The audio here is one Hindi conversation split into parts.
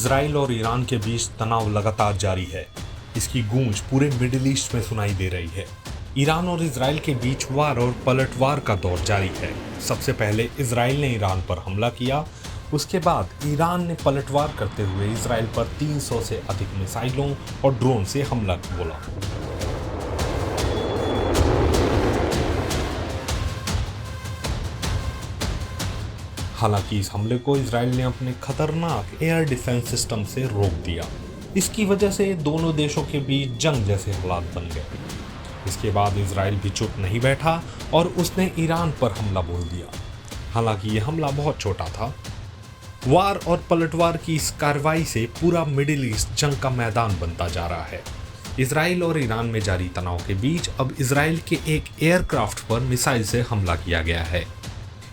इजराइल और ईरान के बीच तनाव लगातार जारी है। इसकी गूंज पूरे मिडिल ईस्ट में सुनाई दे रही है। ईरान और इजराइल के बीच वार और पलटवार का दौर जारी है। सबसे पहले इजराइल ने ईरान पर हमला किया, उसके बाद ईरान ने पलटवार करते हुए इजराइल पर 300 से अधिक मिसाइलों और ड्रोन से हमला बोला। हालांकि इस हमले को इजराइल ने अपने खतरनाक एयर डिफेंस सिस्टम से रोक दिया। इसकी वजह से दोनों देशों के बीच जंग जैसे हालात बन गए। इसके बाद इजराइल भी चुप नहीं बैठा और उसने ईरान पर हमला बोल दिया। हालांकि यह हमला बहुत छोटा था। वार और पलटवार की इस कार्रवाई से पूरा मिडिल ईस्ट जंग का मैदान बनता जा रहा है। इजराइल और ईरान में जारी तनाव के बीच अब इजराइल के एक एयरक्राफ्ट पर मिसाइल से हमला किया गया है।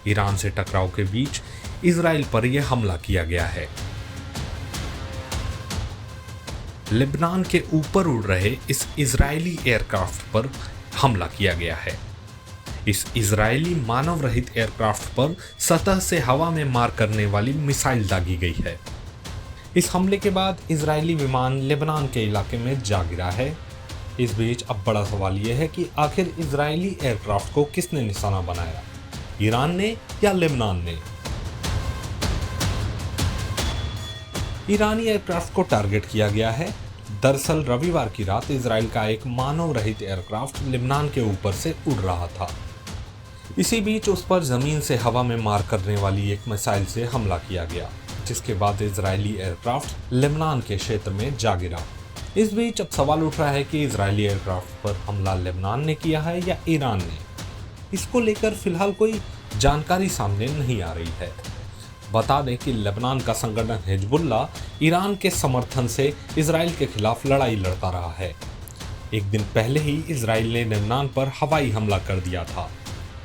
ईरान से टकराव के बीच इजराइल पर यह हमला किया गया है। लेबनान के ऊपर उड़ रहे इस इजरायली एयरक्राफ्ट पर हमला किया गया है। इस इजरायली मानव रहित एयरक्राफ्ट पर सतह से हवा में मार करने वाली मिसाइल दागी गई है। इस हमले के बाद इजरायली विमान लेबनान के इलाके में जा गिरा है। इस बीच अब बड़ा सवाल यह है कि आखिर इजरायली एयरक्राफ्ट को किसने निशाना बनाया, ईरान ने या लेबनान ने? ईरानी एयरक्राफ्ट को टारगेट किया गया है। दरअसल रविवार की रात इजराइल का एक मानव रहित एयरक्राफ्ट लेबनान के ऊपर से उड़ रहा था। इसी बीच उस पर जमीन से हवा में मार करने वाली एक मिसाइल से हमला किया गया, जिसके बाद इजरायली एयरक्राफ्ट लेबनान के क्षेत्र में जा गिरा। इस बीच अब सवाल उठ रहा है कि इजरायली एयरक्राफ्ट पर हमला लेबनान ने किया है या ईरान ने। इसको लेकर फिलहाल कोई जानकारी सामने नहीं आ रही है। बता दें कि लेबनान का संगठन हिजबुल्ला ईरान के समर्थन से इजराइल के खिलाफ लड़ाई लड़ता रहा है। एक दिन पहले ही इजराइल ने लेबनान पर हवाई हमला कर दिया था।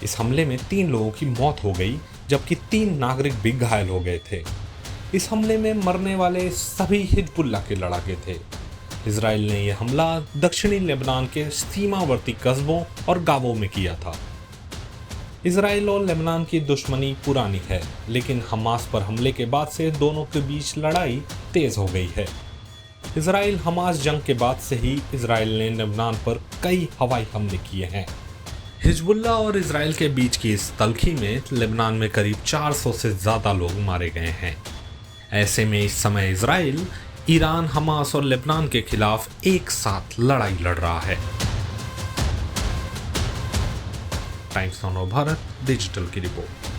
इस हमले में 3 लोगों की मौत हो गई, जबकि 3 नागरिक भी घायल हो गए थे। इस हमले में मरने वाले सभी हिजबुल्ला के लड़ाके थे। इजराइल ने यह हमला दक्षिणी लेबनान के सीमावर्ती कस्बों और गांवों में किया था। इजराइल और लेबनान की दुश्मनी पुरानी है, लेकिन हमास पर हमले के बाद से दोनों के बीच लड़ाई तेज हो गई है। इजराइल हमास जंग के बाद से ही इजराइल ने लेबनान पर कई हवाई हमले किए हैं। हिजबुल्ला और इजराइल के बीच की इस तल्खी में लेबनान में करीब 400 से ज़्यादा लोग मारे गए हैं। ऐसे में इस समय इजराइल, ईरान, हमास और लेबनान के खिलाफ एक साथ लड़ाई लड़ रहा है। टाइम्स नाउ भारत डिजिटल की रिपोर्ट।